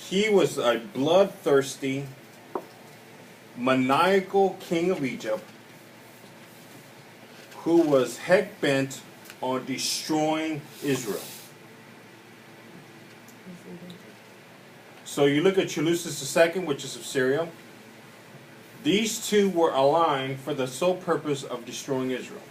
He was a bloodthirsty, maniacal king of Egypt who was heck bent on destroying Israel. So you look at Seleucus II, which is of Syria. These two were aligned for the sole purpose of destroying Israel.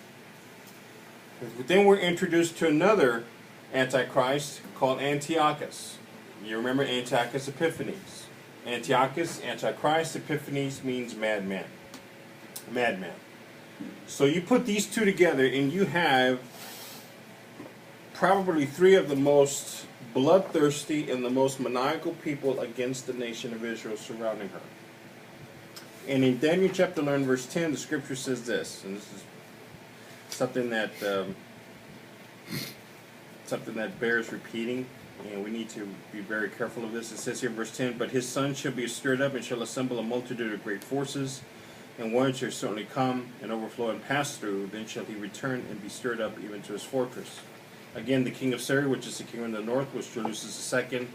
Then we're introduced to another Antichrist called Antiochus. You remember Antiochus Epiphanes. Antiochus, Antichrist, Epiphanes means madman. Madman. So you put these two together and you have probably three of the most bloodthirsty and the most maniacal people against the nation of Israel surrounding her. And in Daniel chapter 11 verse 10, the scripture says this, and this is something that bears repeating, and we need to be very careful of this. It says here in verse 10, "But his son shall be stirred up and shall assemble a multitude of great forces, and one shall certainly come and overflow and pass through. Then shall he return and be stirred up even to his fortress." Again, the king of Syria, which is the king of the north, was Seleucus II,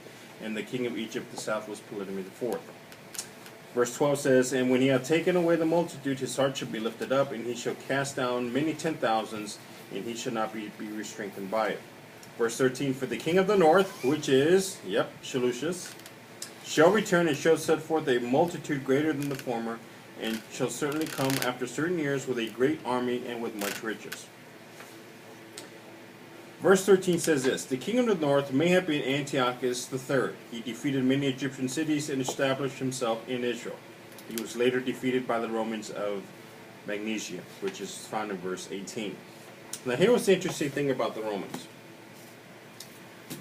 and the king of Egypt, the south, was Ptolemy IV. Verse 12 says, "And when he hath taken away the multitude, his heart shall be lifted up, and he shall cast down many 10,000s, and he shall not be restrained by it." Verse 13, "For the king of the north," which is, Seleucus, "shall return and shall set forth a multitude greater than the former, and shall certainly come after certain years with a great army and with much riches." Verse 13 says this, "The king of the north may have been Antiochus III. He defeated many Egyptian cities and established himself in Israel. He was later defeated by the Romans of Magnesia," which is found in verse 18. Now here was the interesting thing about the Romans.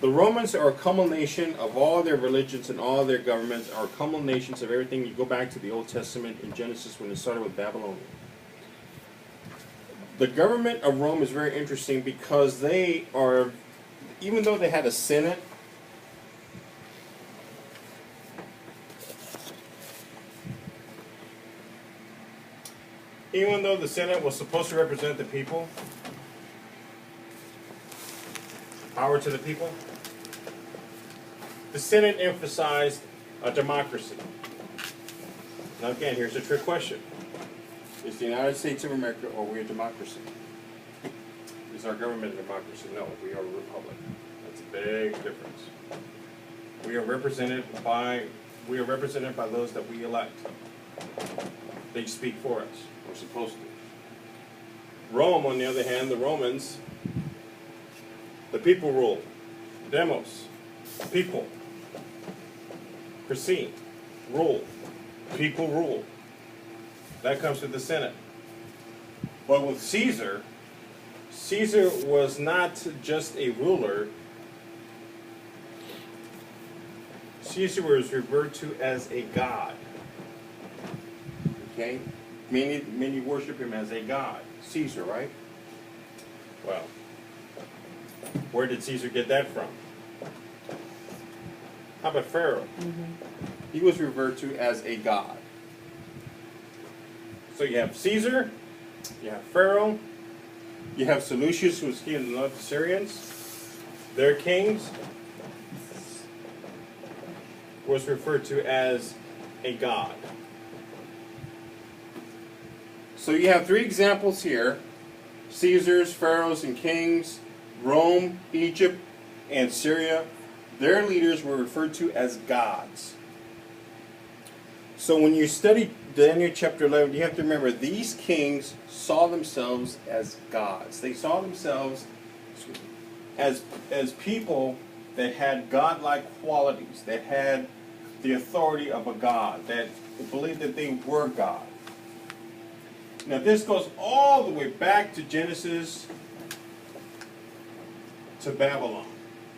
The Romans are a culmination of all their religions and all their governments, are culminations of everything. You go back to the Old Testament in Genesis when it started with Babylon. The government of Rome is very interesting because they are, even though they had a senate, even though the senate was supposed to represent the people, power to the people, the senate emphasized a democracy. Now again, here's a trick question. Is the United States of America, or are we a democracy? Is our government a democracy? No, we are a republic. That's a big difference. We are represented by those that we elect. They speak for us. We're supposed to. Rome, on the other hand, the Romans, the people rule. Demos, people. Proceed, rule. People rule. That comes with the Senate. But with Caesar, Caesar was not just a ruler. Caesar was referred to as a god. Okay? Many worship him as a god. Caesar, right? Well, where did Caesar get that from? How about Pharaoh? He was referred to as a god. So you have Caesar, you have Pharaoh, you have Seleucus, who was king of the north, the Syrians. Their kings was referred to as a god. So you have three examples here: Caesars, pharaohs, and kings. Rome, Egypt, and Syria. Their leaders were referred to as gods. So when you study Daniel chapter 11, you have to remember these kings saw themselves as gods. They saw themselves as people that had godlike qualities, that had the authority of a god, that believed that they were God. Now this goes all the way back to Genesis to Babylon,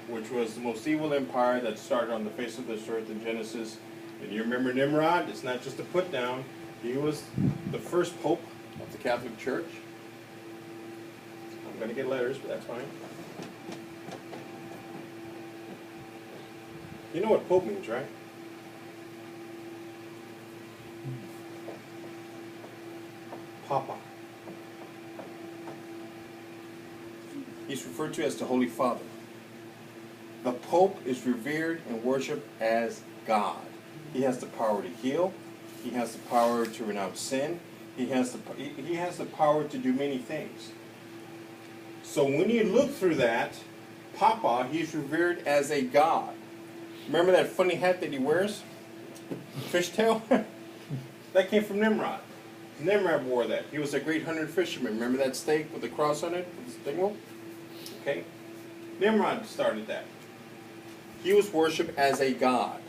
which was the most evil empire that started on the face of this earth in Genesis. And you remember Nimrod? It's not just a put down. He was the first pope of the Catholic Church. I'm going to get letters, but that's fine. You know what pope means, right? Papa. He's referred to as the Holy Father. The Pope is revered and worshipped as God. He has the power to heal. He has the power to renounce sin. He has the power to do many things. So when you look through that, Papa, he's revered as a god. Remember that funny hat that he wears? Fishtail? That came from Nimrod. Nimrod wore that. He was a great hunter and fisherman. Remember that stake with the cross on it? With the stingwell? Okay. Nimrod started that. He was worshipped as a god.